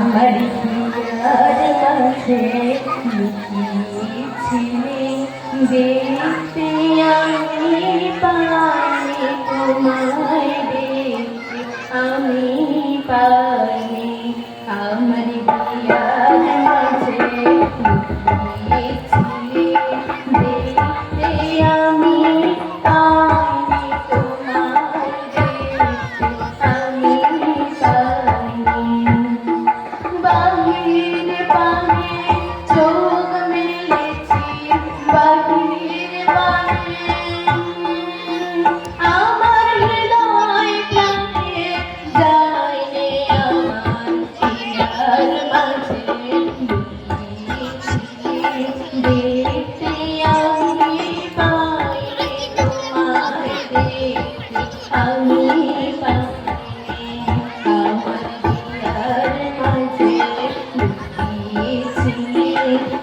আমার হিয়ার মাঝে লুকিয়েছিলে দেখতে আমি পাইনি তোমায় দেখতে আমি পাইনি আমার হিয়ার মাঝে লুকিয়েছিলে দেখতে আমি পাইনি তোমায় দেখতে আমি পাইনি বাহির পানে চোখ মেলেছি বাহির পানে আমার হৃদয় প্রাণে যায় রে আমার হিয়ার মাঝে দেখতে আমি পাইনি তোমায় দেখতে আমি পাইনি আমার হিয়ার মাঝে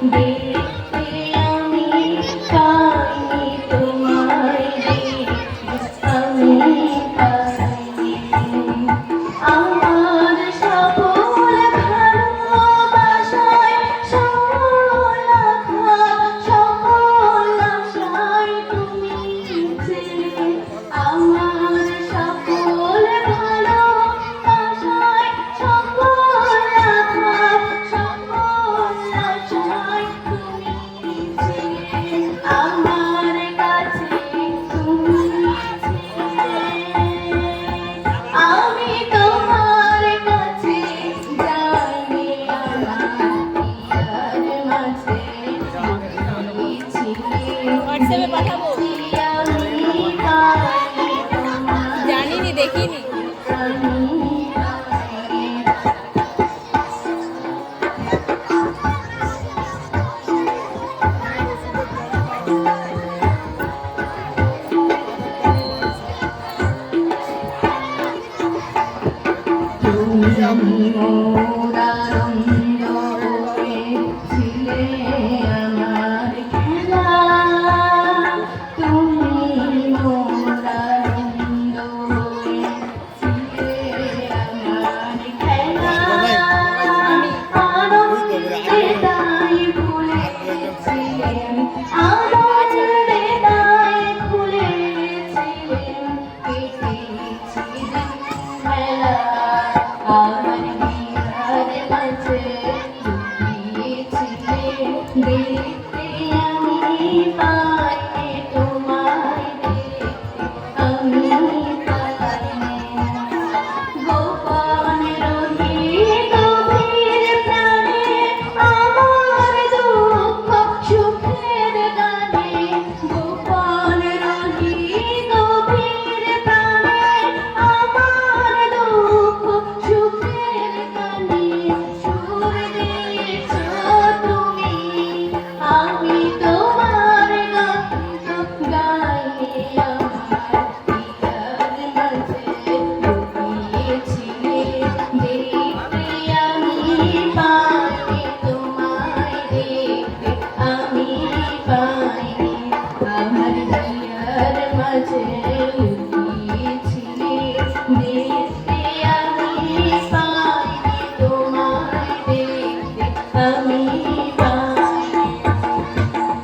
দেখতে আমি পাইনি তোমায় দেখতে আমি পাইনি আমার সকল ভালোবাসায় সকল আশায় তুমি ছিলে আমার সকল ভালোবাসায় সকল আশায় তুমি ছিলে আমার কাছে তুমি ছিলে আমি তোমার কাছে যাইনি আমার হিয়ার মাঝে হোয়াটসঅ্যাপে পাঠাবো আমি পাইনি জানিনি দেখিনি তুমি